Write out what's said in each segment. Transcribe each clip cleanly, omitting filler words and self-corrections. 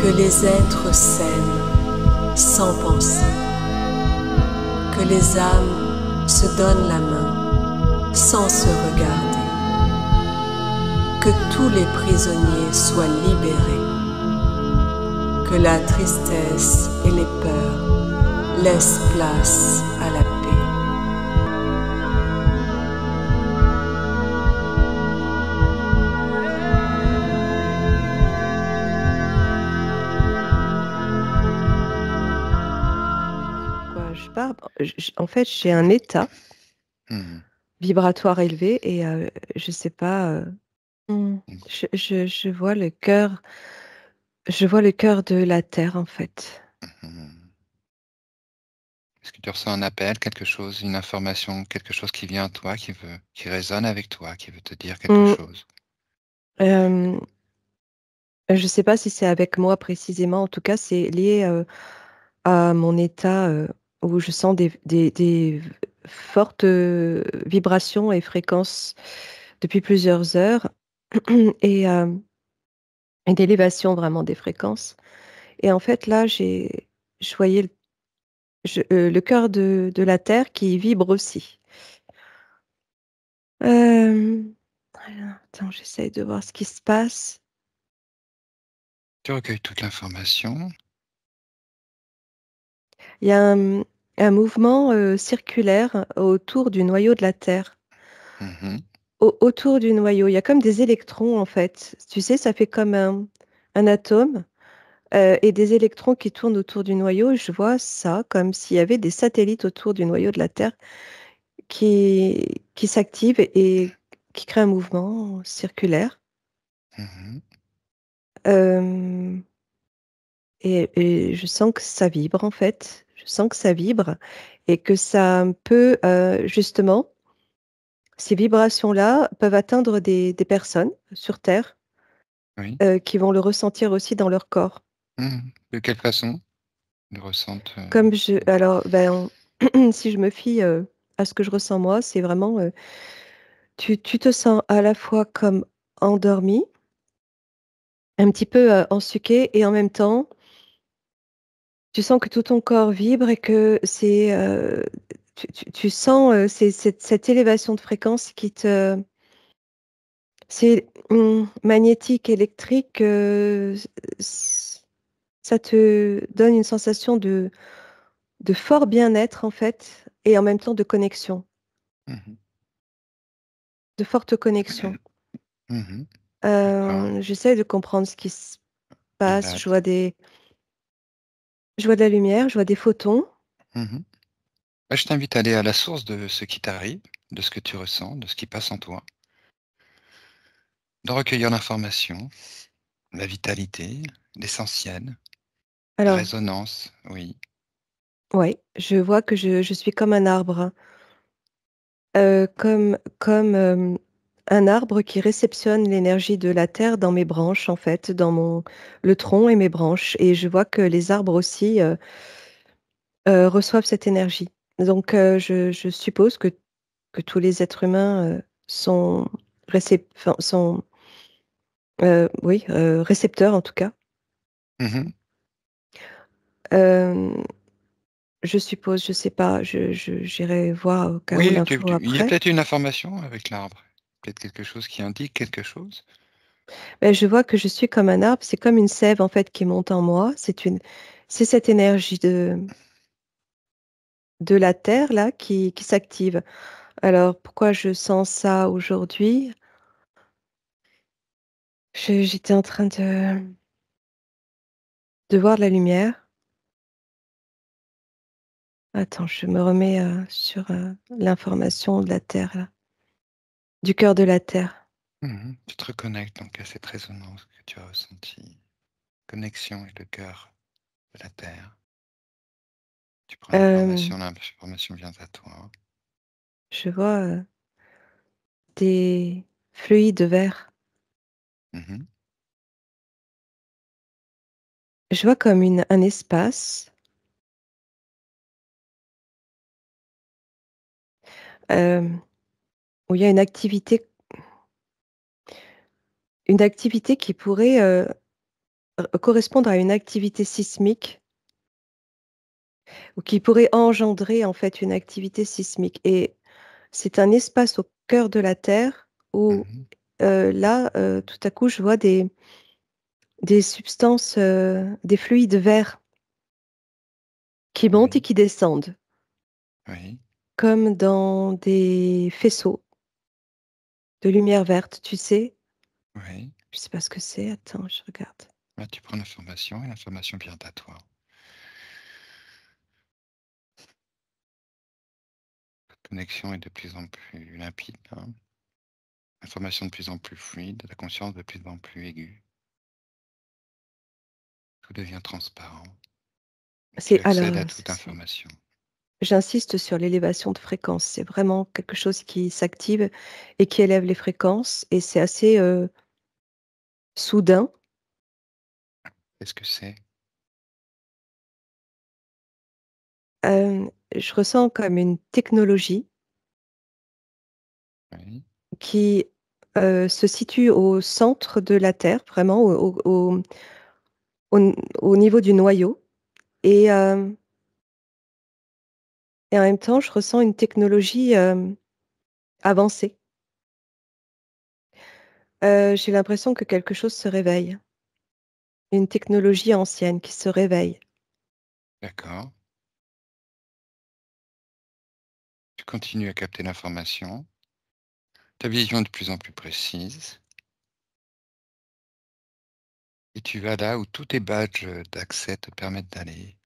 Que les êtres s'aiment sans penser, que les âmes se donnent la main sans se regarder, que tous les prisonniers soient libérés, que la tristesse et les peurs laissent place à la paix. Je pars, en fait, j'ai un état vibratoire élevé et je sais pas, je vois le cœur de la terre, en fait. Est-ce que tu ressens un appel, quelque chose, une information, quelque chose qui vient à toi, qui résonne avec toi, qui veut te dire quelque chose? Je sais pas si c'est avec moi précisément. En tout cas, c'est lié, à mon état, où je sens des fortes, vibrations et fréquences depuis plusieurs heures et d'élévation vraiment des fréquences et en fait, là, je voyais le cœur de la terre qui vibre aussi. Attends, j'essaye de voir ce qui se passe. Tu recueilles toute l'information. Il y a un mouvement, circulaire autour du noyau de la terre. Autour du noyau, il y a comme des électrons, en fait. Tu sais, ça fait comme un atome, et des électrons qui tournent autour du noyau. Je vois ça comme s'il y avait des satellites autour du noyau de la Terre qui s'activent et qui créent un mouvement circulaire. Et je sens que ça vibre, en fait. Je sens que ça vibre et que ça peut, justement, ces vibrations-là peuvent atteindre des personnes sur Terre, Oui. qui vont le ressentir aussi dans leur corps. De quelle façon ils ressentent? Comme alors, ben, si je me fie, à ce que je ressens moi, c'est vraiment, tu te sens à la fois comme endormi, un petit peu, ensuqué et en même temps, tu sens que tout ton corps vibre et que c'est, tu sens, c'est cette élévation de fréquence qui te c'est, magnétique, électrique, ç ça te donne une sensation de fort bien-être, en fait et en même temps de connexion. De forte connexion. D'accord. J'essaie de comprendre ce qui se Et passe. là Je vois de la lumière, je vois des photons. bah, je t'invite à aller à la source de ce qui t'arrive, de ce que tu ressens, de ce qui passe en toi. De recueillir l'information, la vitalité, l'essentiel, la Alors, résonance, oui. ouais, je vois que je suis comme un arbre, comme, un arbre qui réceptionne l'énergie de la terre dans mes branches, en fait, dans le tronc et mes branches et je vois que les arbres aussi, reçoivent cette énergie. Donc, je suppose que tous les êtres humains, sont enfin, sont, oui, récepteurs en tout cas. Hem, je suppose, je sais pas, j'irai voir au cas où Oui, l'info il y a après. peut-être une information avec l'arbre, peut-être quelque chose qui indique quelque chose. Mais je vois que je suis comme un arbre, c'est comme une sève en fait qui monte en moi. C'est cette énergie de la terre là qui s'active. Alors pourquoi je sens ça aujourd'hui? J'étais en train de voir de la lumière. Attends, je me remets, sur, l'information de la terre là, du cœur de la terre. Tu te reconnectes donc à cette résonance que tu as ressentie. Connexion avec le cœur de la terre. Tu prends Hem, l'information vient à toi. je vois, des fluides verts. Je vois comme un espace, hem, où il y a une activité qui pourrait, correspondre à une activité sismique ou qui pourrait engendrer en fait une activité sismique. Et c'est un espace au cœur de la Terre où Mhm. là, tout à coup, je vois des substances, des fluides verts qui montent et Oui, qui descendent, oui, comme dans des faisceaux de lumière verte, tu sais? oui. Je sais pas ce que c'est, attends, je regarde. Là, tu prends l'information et l'information vient à toi. La connexion est de plus en plus limpide, hein. L'information de plus en plus fluide, la conscience de plus en plus aiguë. Tout devient transparent. Et tu C'est accèdes alors, à toute information. j'insiste sur l'élévation de fréquence. C'est vraiment quelque chose qui s'active et qui élève les fréquences et c'est assez, soudain. Qu'est-ce que c'est? Je ressens comme une technologie Oui, qui, se situe au centre de la Terre, vraiment au niveau du noyau et en même temps, je ressens une technologie, avancée. J'ai l'impression que quelque chose se réveille. Une technologie ancienne qui se réveille. d'accord. Tu continues à capter l'information. Ta vision est de plus en plus précise. Et tu vas là où tous tes badges d'accès te permettent d'aller.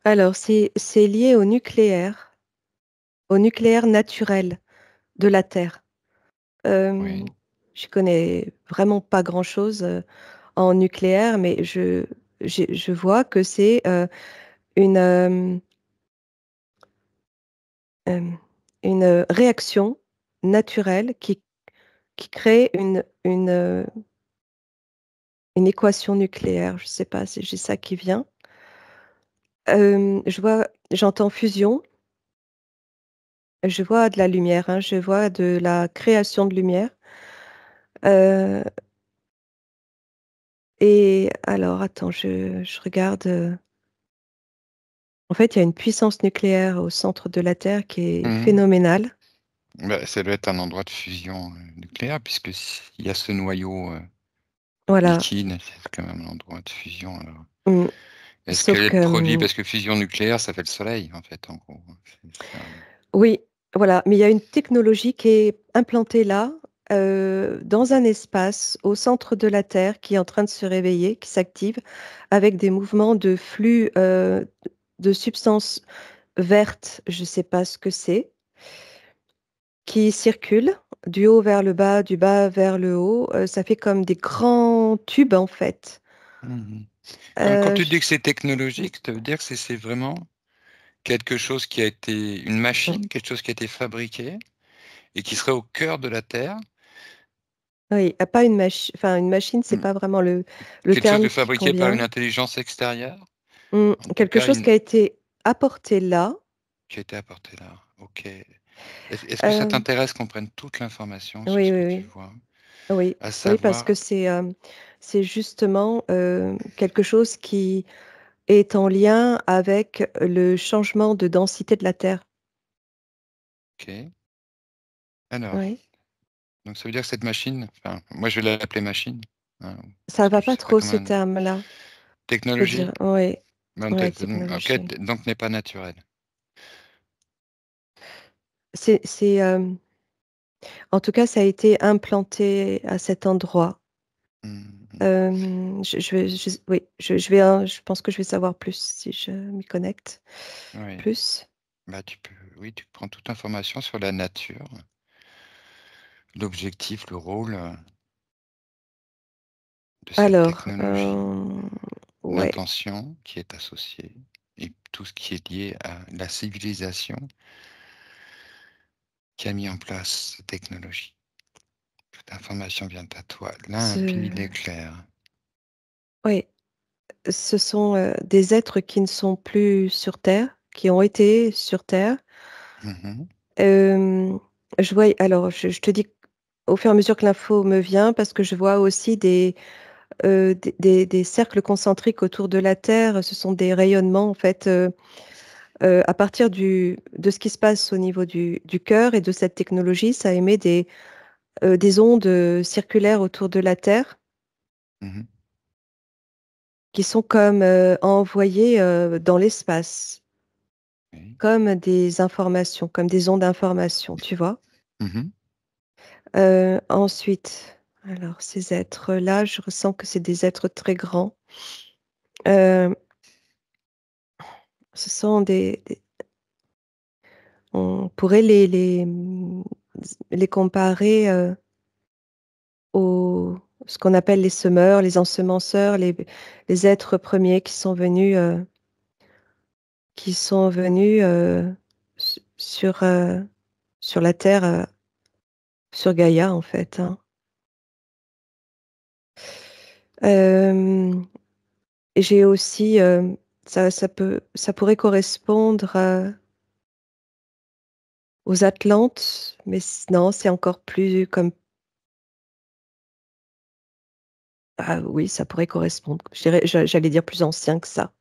Alors c'est lié au nucléaire naturel de la Terre. Hem, Oui. je connais vraiment pas grand-chose, en nucléaire, mais je vois que c'est, une, hem, une, réaction naturelle qui crée une équation nucléaire. Je sais pas si j'ai ça qui vient. J'entends fusion, je vois de la lumière, hein, je vois de la création de lumière. Heu et alors attends, je regarde, en fait, il y a une puissance nucléaire au centre de la Terre qui est Mhm. phénoménale. Bah, ça doit être un endroit de fusion nucléaire, puisque s'il y a ce noyau Voilà, liquide, c'est quand même un endroit de fusion. Alors. mmh, Est-ce sauf quel est le que, produit? Parce que fusion nucléaire, ça fait le soleil, en fait, en gros. oui, voilà, mais il y a une technologie qui est implantée là, dans un espace au centre de la Terre qui est en train de se réveiller, qui s'active avec des mouvements de flux, de substances vertes, je ne sais pas ce que c'est, qui circulent du haut vers le bas, du bas vers le haut, ça fait comme des grands tubes, en fait. Mhm. Quand tu dis Je que c'est technologique, ça veut dire que c'est vraiment quelque chose qui a été une mmh, machine, quelque chose qui a été fabriqué et qui serait au cœur de la Terre. oui, pas une machine, c'est Mm. pas vraiment le Quelque chose de terme qui fabriqué par une convient. intelligence extérieure. En tout Quelque cas, chose qui a été apporté là, qui a été apportée là. Ok. Est-ce que ça hem, t'intéresse qu'on prenne toute l'information sur oui, ce que oui, tu oui, vois? oui, À oui, parce que savoir, c'est justement, quelque chose qui est en lien avec le changement de densité de la Terre. ok. Alors, Oui. donc ça veut dire que cette machine, enfin, moi je vais l'appeler machine, hein, Ça parce que va je pas sais pas trop comment. ce terme-là. Je peux Technologie, dire oui, ben, ouais, ok, technologie. donc n'est pas naturel. C'est, en tout cas, ça a été implanté à cet endroit. Mhm. Oui, je pense que je vais savoir plus si je m'y connecte Oui, plus. bah oui, tu prends toute information sur la nature, l'objectif, le rôle de cette Alors, technologie, ouais, l'intention qui est associée et tout ce qui est lié à la civilisation qui a mis en place cette technologie. Toute information vient à toi, limpide ce et claire. ouais, ce sont, des êtres qui ne sont plus sur terre, qui ont été sur terre. Mhm. Hem, je te dis au fur et à mesure que l'info me vient, parce que je vois aussi des cercles concentriques autour de la Terre. Ce sont des rayonnements, en fait, à partir de ce qui se passe au niveau du cœur et de cette technologie, ça émet des ondes circulaires autour de la Terre Mhm. qui sont comme envoyées dans l'espace, Oui. comme des informations, comme des ondes d'information, tu vois. Mhm. Ensuite, alors ces êtres-là, je ressens que c'est des êtres très grands. Euh, Ce sont on pourrait les comparer aux ce qu'on appelle les semeurs, les ensemenceurs, les êtres premiers qui sont venus sur la Terre, sur Gaïa en fait, hein. Euh, et j'ai aussi, ça pourrait correspondre aux Atlantes, mais non, c'est encore plus comme, ah oui, ça pourrait correspondre. J'allais dire plus ancien que ça.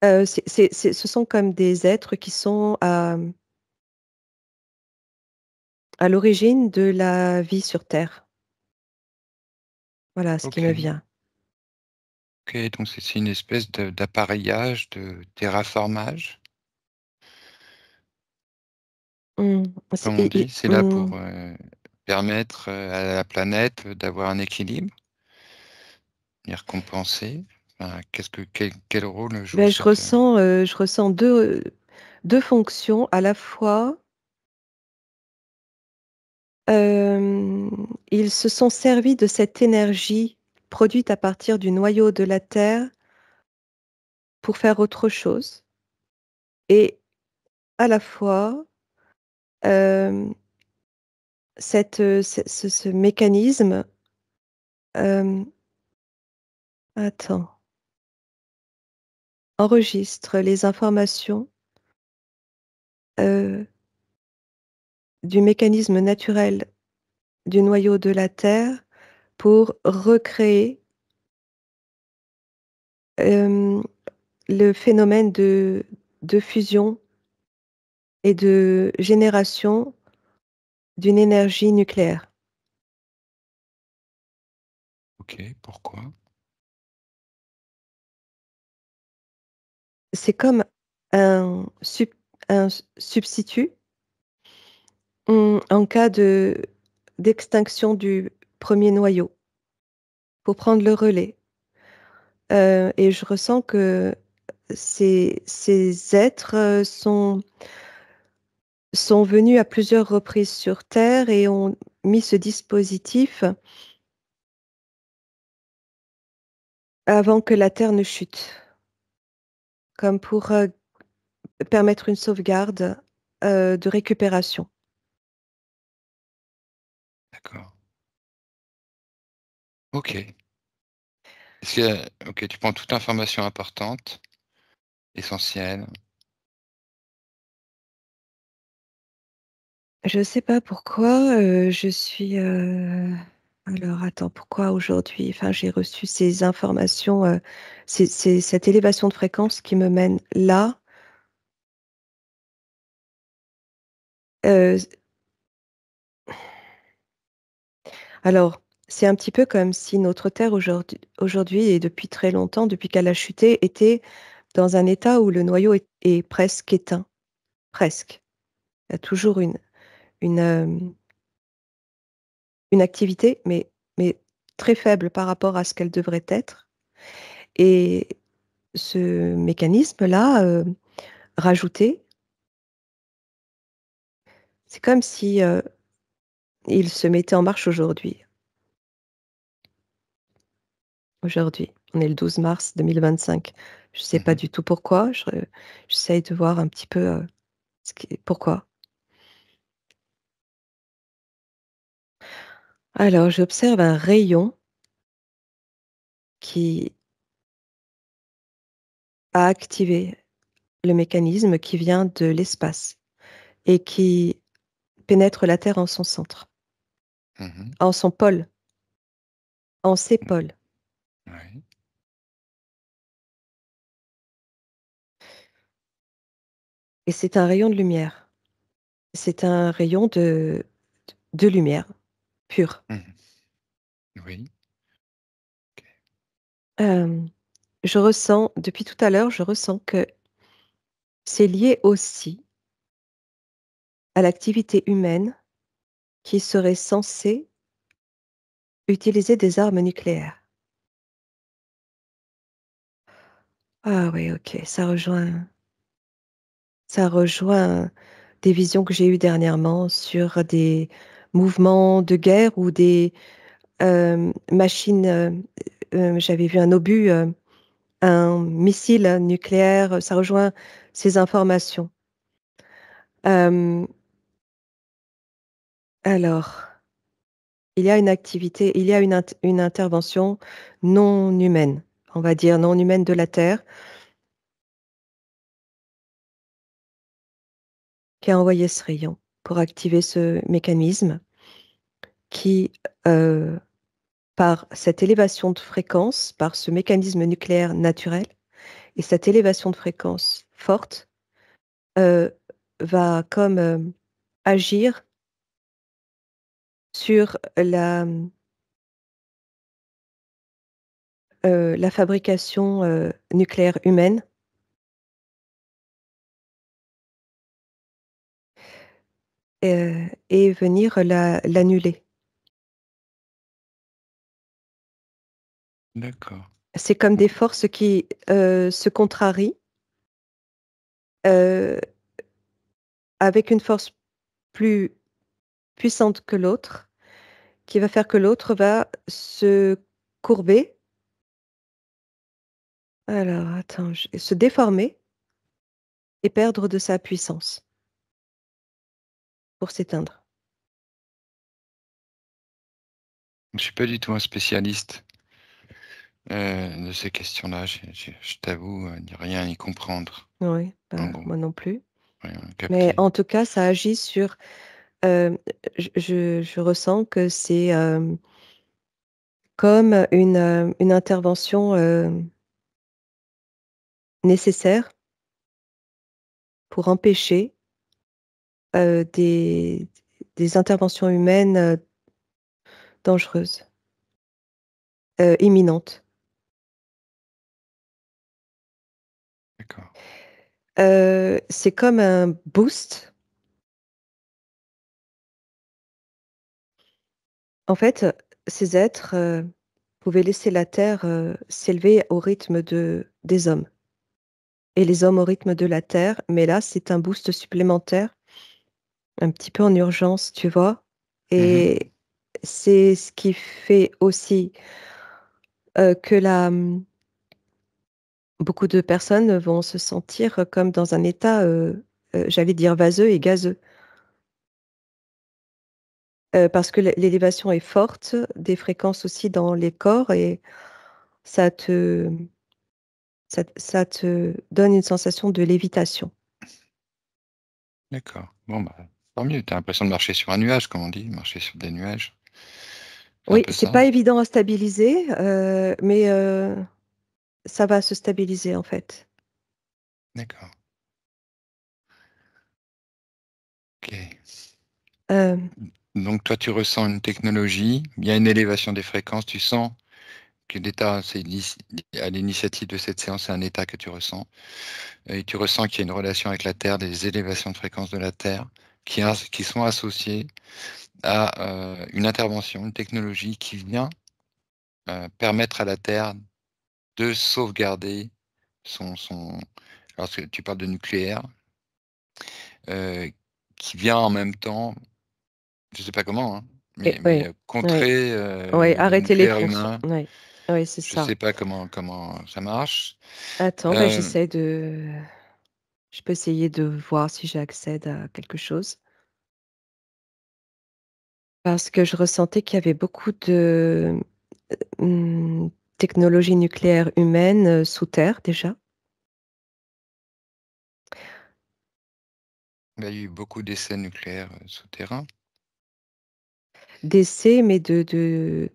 Ce sont comme des êtres qui sont à l'origine de la vie sur Terre. Voilà ce qui me Ok. vient. Ok, donc c'est une espèce d'appareillage, de terraformage, Mm. comme on dit. C'est là Mm. pour permettre à la planète d'avoir un équilibre et récompenser. Enfin, quel rôle joue Ben, cette... je ressens deux fonctions à la fois. Euh, Ils se sont servis de cette énergie produite à partir du noyau de la Terre pour faire autre chose. Et à la fois, euh, ce mécanisme, euh, attends, enregistre les informations euh, du mécanisme naturel du noyau de la Terre pour recréer euh, le phénomène de fusion et de génération d'une énergie nucléaire. Ok, pourquoi? C'est comme un, sub- un substitut en cas d'extinction du premier noyau pour prendre le relais. Et je ressens que ces êtres sont venus à plusieurs reprises sur Terre et ont mis ce dispositif avant que la Terre ne chute, comme pour permettre une sauvegarde de récupération. D'accord. Ok. Ok, tu prends toute information importante, essentielle. Je ne sais pas pourquoi je suis. Alors, attends, pourquoi aujourd'hui? Enfin, j'ai reçu ces informations, c'est cette élévation de fréquence qui me mène là. Euh, alors, c'est un petit peu comme si notre Terre aujourd'hui et depuis très longtemps, depuis qu'elle a chuté, était dans un état où le noyau est presque éteint. Presque. Il y a toujours une, euh, une activité, mais très faible par rapport à ce qu'elle devrait être. Et ce mécanisme-là, rajouté, c'est comme si il se mettait en marche aujourd'hui. Aujourd'hui, on est le 12 mars 2025. Je ne sais pas Mhm. du tout pourquoi. J'essaye de voir un petit peu pourquoi. Alors, j'observe un rayon qui a activé le mécanisme qui vient de l'espace et qui pénètre la Terre en son centre, en son pôle, en ses pôles. Oui. Et c'est un rayon de lumière. C'est un rayon de lumière pure. Oui. Je ressens, depuis tout à l'heure, je ressens que c'est lié aussi à l'activité humaine qui serait censée utiliser des armes nucléaires. Ah oui, ok, ça rejoint des visions que j'ai eues dernièrement sur des mouvements de guerre ou des machines. J'avais vu un obus, un missile nucléaire. Ça rejoint ces informations. Alors, il y a une activité, il y a une intervention non humaine, on va dire non humaine de la Terre, qui a envoyé ce rayon pour activer ce mécanisme qui, par cette élévation de fréquence, par ce mécanisme nucléaire naturel et cette élévation de fréquence forte, euh, va comme agir sur la fabrication nucléaire humaine et venir l'annuler. D'accord. C'est comme des forces qui se contrarient euh, avec une force plus puissante que l'autre, qui va faire que l'autre va se courber. Alors, attends, se déformer et perdre de sa puissance pour s'éteindre. Je suis pas du tout un spécialiste de ces questions-là. Je t'avoue n'y rien y comprendre. Oui, En gros, moi non plus. rien Mais capter. en tout cas, ça agit sur... je ressens que c'est comme une intervention nécessaire pour empêcher euh, des, des interventions humaines dangereuses, imminentes. D'accord. C'est comme un boost. En fait, ces êtres pouvaient laisser la Terre s'élever au rythme des hommes et les hommes au rythme de la Terre. Mais là, c'est un boost supplémentaire, un petit peu en urgence, tu vois. Et c'est ce qui fait aussi que beaucoup de personnes vont se sentir comme dans un état, j'allais dire, vaseux et gazeux. Parce que l'élévation est forte, des fréquences aussi dans les corps et ça te, ça te donne une sensation de lévitation. D'accord. Bon, bah, tant mieux. Tu as l'impression de marcher sur un nuage, comme on dit, marcher sur des nuages. C'est un Oui, peu c'est ça. pas évident à stabiliser, mais ça va se stabiliser en fait. D'accord. Ok. Euh, Donc, toi, tu ressens une technologie, il y a une élévation des fréquences, tu sens que l'état, à l'initiative de cette séance, c'est un état que tu ressens. Et tu ressens qu'il y a une relation avec la Terre, des élévations de fréquences de la Terre qui sont associées à une intervention, une technologie qui vient permettre à la Terre de sauvegarder son... Alors que tu parles de nucléaire, euh, qui vient en même temps, je ne sais pas comment, hein, mais oui, oui, contrer oui, le arrêter les nucléaire fonctions. humain. Oui, oui, c'est Je ne ça. sais pas comment ça marche. Attends, ben, Euh, j'essaie de. Je peux essayer de voir si j'accède à quelque chose. Parce que je ressentais qu'il y avait beaucoup de technologie nucléaire humaine sous terre déjà. Il y a eu beaucoup d'essais nucléaires souterrains. D'essais, mais de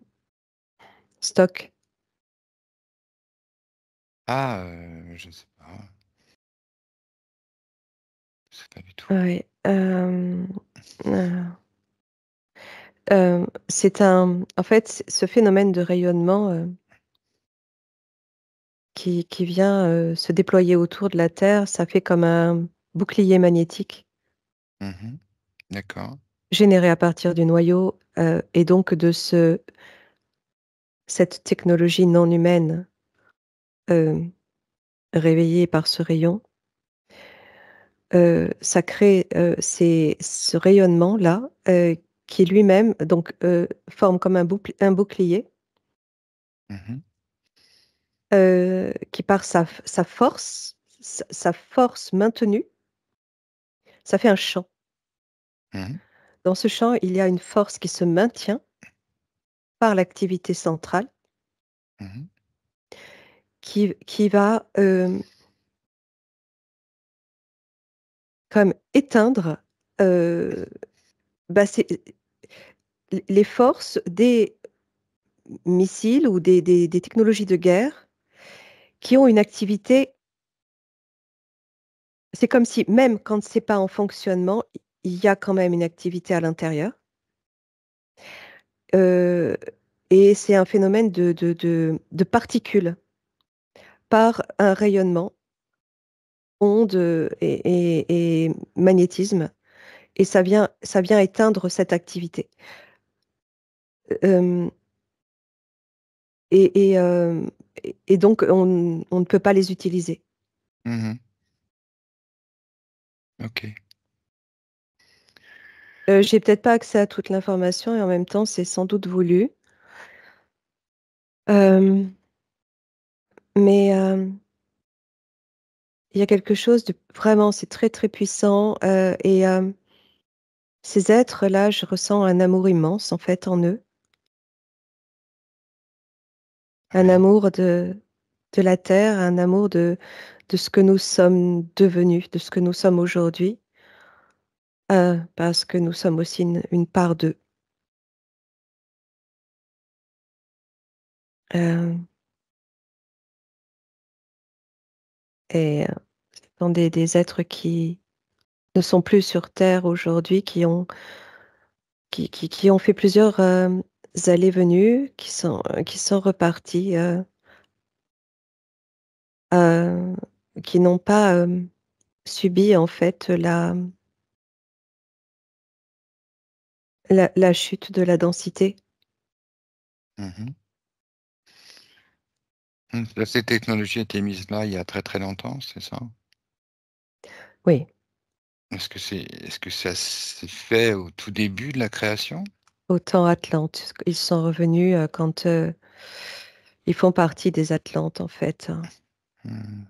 stock. Ah, je sais pas. Je sais pas du tout. Ouais. C'est en fait, ce phénomène de rayonnement qui vient se déployer autour de la Terre, ça fait comme un bouclier magnétique Mhm. D'accord. généré à partir du noyau et donc de cette technologie non humaine euh, réveillée par ce rayon. Ça crée ce rayonnement-là qui lui-même donc forme comme un bouclier Mhm. qui par sa force, sa force maintenue, ça fait un champ. Mhm. Dans ce champ, il y a une force qui se maintient par l'activité centrale Mhm. qui va comme éteindre bah, les forces des missiles ou des technologies de guerre qui ont une activité. C'est comme si même quand c'est pas en fonctionnement, il y a quand même une activité à l'intérieur. Heu et c'est un phénomène de particules par un rayonnement, ondes, et magnétisme et ça vient éteindre cette activité. Hem et et hem et donc on ne peut pas les utiliser. Mhm. Ok. J'ai peut-être pas accès à toute l'information et en même temps, c'est sans doute voulu. Hem, mais il y a quelque chose de vraiment, c'est très, très puissant, et ces êtres-là, je ressens un amour immense, en fait, en eux. Un Oui. amour de la terre, un amour de ce que nous sommes devenus, de ce que nous sommes aujourd'hui, parce que nous sommes aussi une part d'eux. Heu et ce sont des êtres qui ne sont plus sur terre aujourd'hui, qui ont fait plusieurs, allées-venues, qui sont repartis, heu, qui n'ont pas, subi en fait la chute de la densité. Mhm. Ces technologies ont été mises là il y a très très longtemps, c'est ça? Oui, Est-ce que ça s'est fait au tout début de la création? au temps Atlante. Ils sont revenus, quand, ils font partie des Atlantes en fait, hein. Mhm.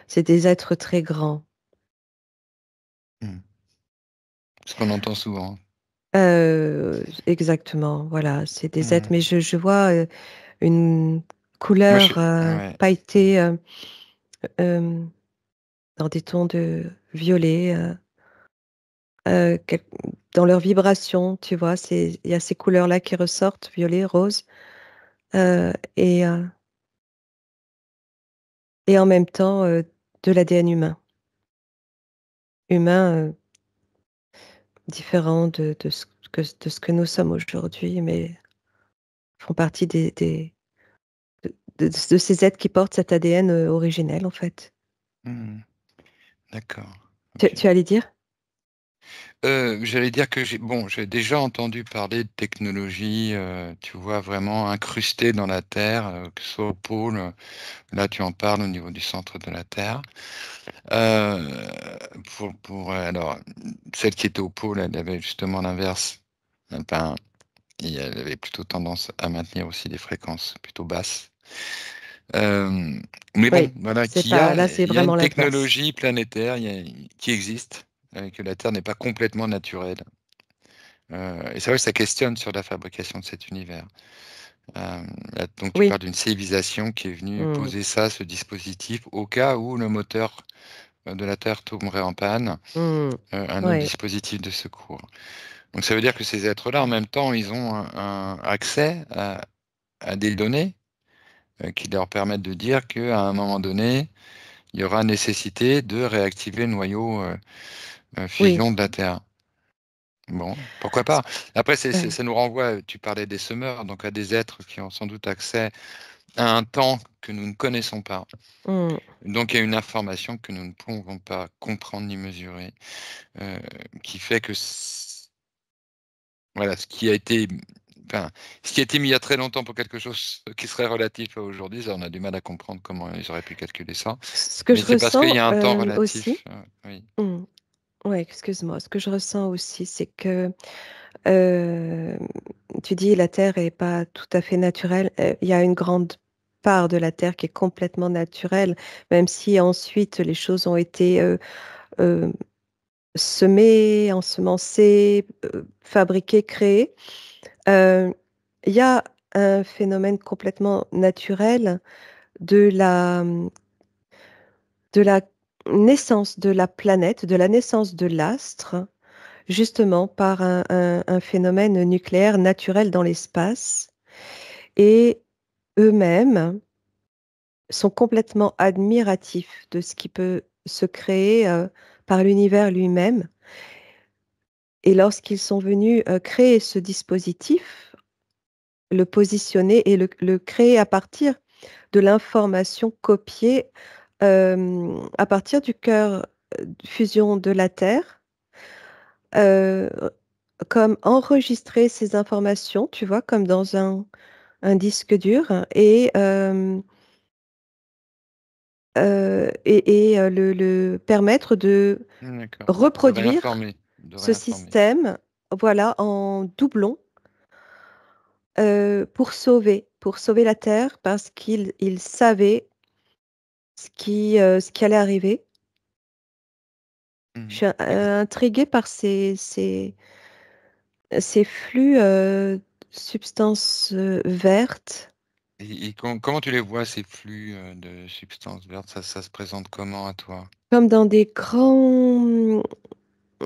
C'est des êtres très grands. Mhm. Ce qu'on entend souvent. Exactement, voilà, c'est des êtres mais Mhm. je vois, une Moi, couleur, ouais. pailletée, hem, dans des tons de violet, quel dans leurs vibrations, tu vois? Il y a ces couleurs-là qui ressortent, violet, rose, et en même temps, de l'ADN humain. Humain, différent de ce que nous sommes aujourd'hui, mais font partie de ces êtres qui portent cet ADN, originel, en fait. Mhm. D'accord. Tu Ok. tu allais dire? J'allais dire que j'ai déjà entendu parler de technologies, tu vois, vraiment incrustées dans la Terre, que ce soit au pôle, là tu en parles au niveau du centre de la Terre. Heu, alors, celle qui était au pôle, elle avait justement l'inverse, enfin, et elle avait plutôt tendance à maintenir aussi des fréquences plutôt basses. Hem, mais bon, Oui, voilà, c'est pas là, c'est il y a une vraiment l'inverse. technologie planétaire, qui existe, que la Terre n'est pas complètement naturelle. Et c'est vrai que ça questionne sur la fabrication de cet univers. Là, donc tu Oui. parles d'une civilisation qui est venue Mmh. poser ça, ce dispositif, au cas où le moteur de la Terre tomberait en panne, Mmh. un autre Ouais. dispositif de secours. Donc ça veut dire que ces êtres-là, en même temps, ils ont un accès à des données qui leur permettent de dire qu'à un moment donné, il y aura nécessité de réactiver le noyau Oui. fusion de la Terre. Bon, pourquoi Ce pas? Après, ouais. ça nous renvoie, tu parlais des semeurs, donc à des êtres qui ont sans doute accès à un temps que nous ne connaissons pas. Mmh. Donc, il y a une information que nous ne pouvons pas comprendre ni mesurer, qui fait que voilà, enfin, ce qui a été mis il y a très longtemps pour quelque chose qui serait relatif à aujourd'hui, ça, on a du mal à comprendre comment ils auraient pu calculer ça. Ce que Mais je c'est parce qu'il ressens, y a un temps aussi relatif. Oui. mmh, ouais, excuse-moi. Ce que je ressens aussi, c'est que, hem, tu dis: «La Terre est pas tout à fait naturelle». Il y a une grande part de la Terre qui est complètement naturelle, même si ensuite les choses ont été, hem, semées, ensemencées, fabriquées, créées. Heu, il y a un phénomène complètement naturel de la, de la naissance de la planète, de la naissance de l'astre, justement par un phénomène nucléaire naturel dans l'espace et eux-mêmes sont complètement admiratifs de ce qui peut se créer, par l'univers lui-même et lorsqu'ils sont venus, créer ce dispositif, le positionner et le créer à partir de l'information copiée, à partir du cœur, fusion de la Terre, heu, comme enregistrer ces informations, tu vois? Comme dans un disque dur et le permettre de D'accord. reproduire De ce réinformer. système, voilà, en doublon, pour sauver la Terre parce qu'ils savaient ce qui allait arriver. Je Mhm. suis, intriguée par ces flux, substances, vertes, Et comment tu les vois, ces flux de substances vertes? Ça se présente comment à toi? comme dans des grands,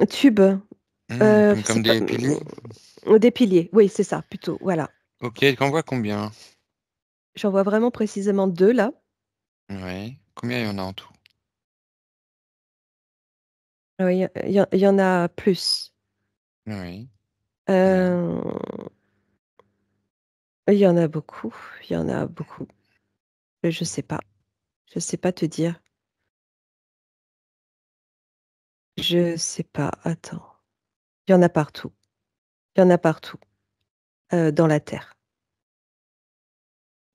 tubes, Comme c'est pas, des piliers? des piliers, oui, c'est ça, plutôt, voilà. Ok, t'en vois combien? J'en vois vraiment précisément 2 là. Oui. Combien il y en a en tout? Oui, il y en a plus. Oui. Bien. Heu, il y en a beaucoup, il y en a beaucoup. Je sais pas. Je sais pas te dire. Je sais pas, attends. Il y en a partout. Il y en a partout, dans la Terre.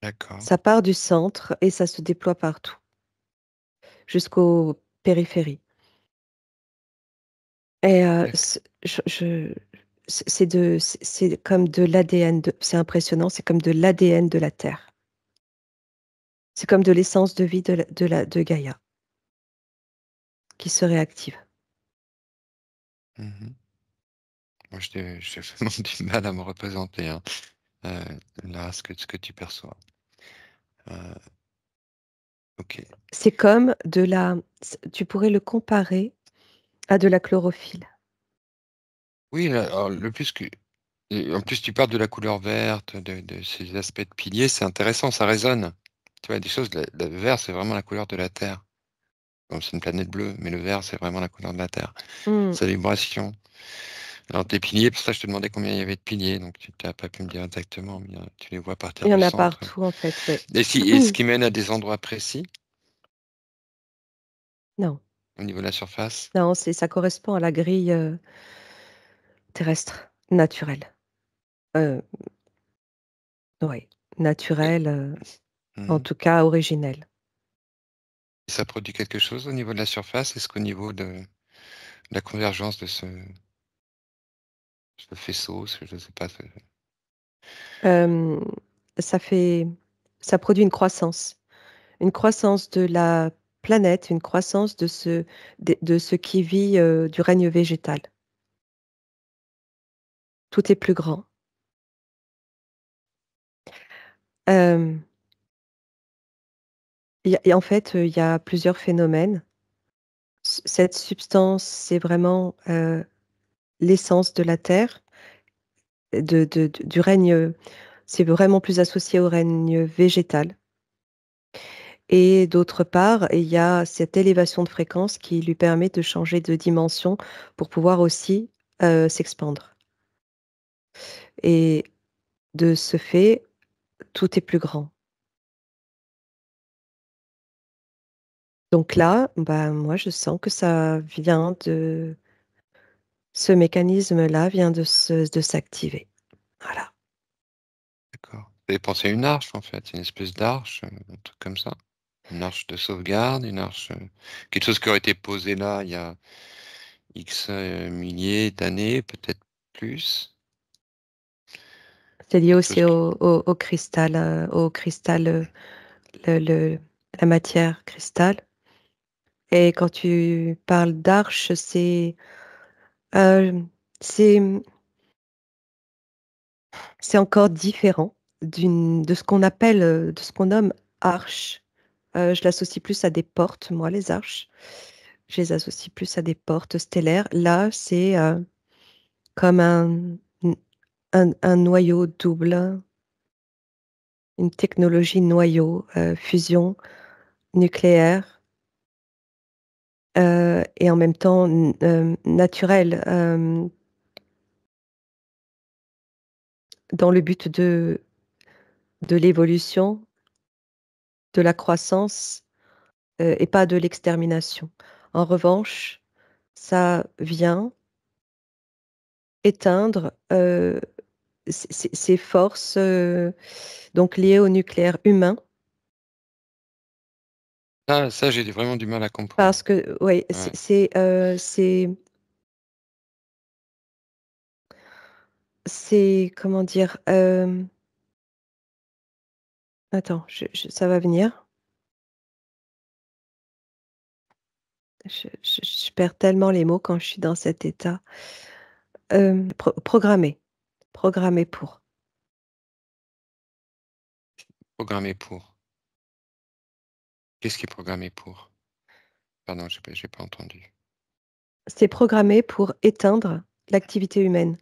D'accord. Ça part du centre et ça se déploie partout, jusqu'aux périphéries et D'ac- c'est comme de l'ADN de c'est impressionnant, c'est comme de l'ADN de la Terre. C'est comme de l'essence de vie de Gaïa qui se réactive. Mhm. Moi, j'ai vraiment du mal à me représenter, hein, euh, là, ce que tu perçois. Euh, ok. C'est comme de la tu pourrais le comparer à de la chlorophylle. Oui, alors, et en plus, tu parles de la couleur verte, de ces aspects de piliers, c'est intéressant, ça résonne. Tu vois, des choses, le vert, c'est vraiment la couleur de la Terre. Bon, c'est une planète bleue, mais le vert, c'est vraiment la couleur de la Terre. Mmh. Sa vibration. Alors, tes piliers, pour ça, je te demandais combien il y avait de piliers, donc tu n'as pas pu me dire exactement, mais tu les vois partir Il y du en a centre. partout en fait, ouais. Et ce qui mène à des endroits précis Non, au niveau de la surface? non, ça correspond à la grille, terrestre, naturelle. Heu, ouais, Et, naturelle, en mhm. tout cas originelle. Et ça produit quelque chose au niveau de la surface? Est-ce qu'au niveau de la convergence de ce faisceau, je ne sais pas, Hem, ça fait ça produit une croissance de la planète, une croissance de ce qui vit, du règne végétal. Tout est plus grand. Hem, il y a et en fait, il y a plusieurs phénomènes. Cette substance, c'est vraiment l'essence de la Terre, du règne, c'est vraiment plus associé au règne végétal. Et d'autre part, il y a cette élévation de fréquence qui lui permet de changer de dimension pour pouvoir aussi s'expandre. Et de ce fait, tout est plus grand. Donc là, bah, moi, je sens que ça vient de... Ce mécanisme-là vient de s'activer. Voilà. D'accord. Vous avez pensé à une arche, en fait, une espèce d'arche, un truc comme ça. Une arche de sauvegarde, une arche, quelque chose qui aurait été posé là il y a X milliers d'années, peut-être plus. C'est lié Quelque aussi chose qui... au cristal, le, le- la matière cristal. Et quand tu parles d'arche, euh, c'est, c'est encore différent de ce qu'on appelle, de ce qu'on nomme arche. Je l'associe plus à des portes, moi, les arches. Je les associe plus à des portes stellaires. Là, c'est comme un noyau double, une technologie noyau, fusion nucléaire, et en même temps naturelle, dans le but de l'évolution, de la croissance, et pas de l'extermination. En revanche, ça vient éteindre ces forces donc liées au nucléaire humain, Ça, j'ai vraiment du mal à comprendre. parce que oui, Ouais. c'est comment dire, attends, ça va venir. Je perds tellement les mots quand je suis dans cet état. Programmer, programmer pour. Programmé pour. Qu'est-ce qui est programmé pour? Pardon, j'ai pas entendu. C'est programmé pour éteindre l'activité humaine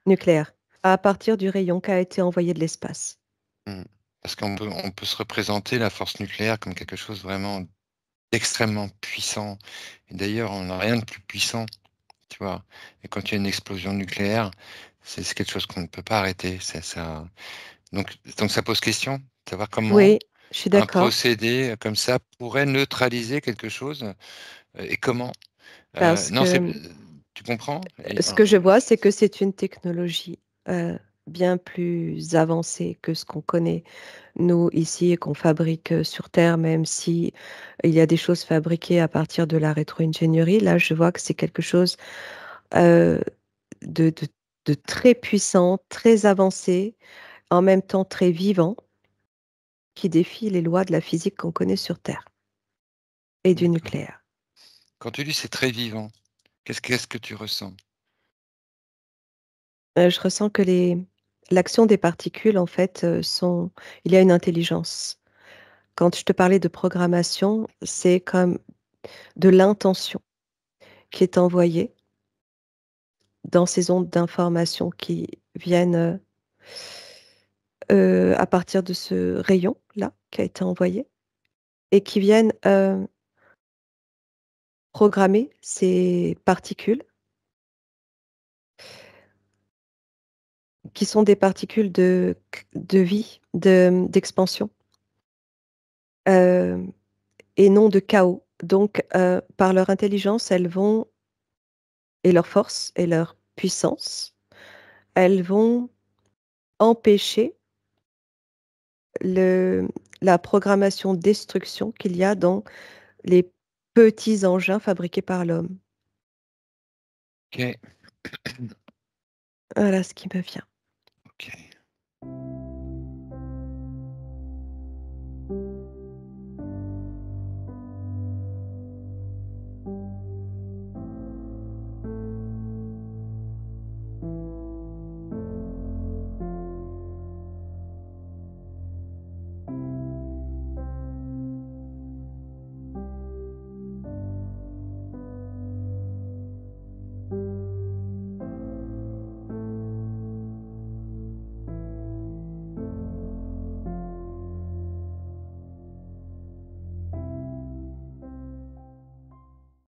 nucléaire à partir du rayon qui a été envoyé de l'espace. Hmm. Parce on peut se représenter la force nucléaire comme quelque chose vraiment d'extrêmement puissant. Et d'ailleurs, on n'a rien de plus puissant, tu vois. Et quand il y a une explosion nucléaire, c'est quelque chose qu'on ne peut pas arrêter. Ça... donc ça pose question, savoir comment Oui, je suis un d'accord. procédé comme ça pourrait neutraliser quelque chose et comment. Parce Non, que tu comprends? ce que je vois, c'est que c'est une technologie bien plus avancée que ce qu'on connaît, nous, ici, et qu'on fabrique sur Terre, même si il y a des choses fabriquées à partir de la rétro-ingénierie. Là, je vois que c'est quelque chose euh, de, de, de très puissant, très avancé, en même temps très vivant, qui défie les lois de la physique qu'on connaît sur Terre et du D'accord. nucléaire. Quand tu dis c'est très vivant, qu'est-ce que tu ressens? Je ressens que l'action des particules, en fait, il y a une intelligence. Quand je te parlais de programmation, c'est comme de l'intention qui est envoyée dans ces ondes d'information qui viennent à partir de ce rayon-là qui a été envoyé et qui viennent programmer ces particules qui sont des particules de vie, d'expansion, euh, et non de chaos. Donc, par leur intelligence, elles vont, et leur force et leur puissance, elles vont empêcher le, la programmation destruction qu'il y a dans les petits engins fabriqués par l'homme. Ok, Voilà ce qui me vient. ok.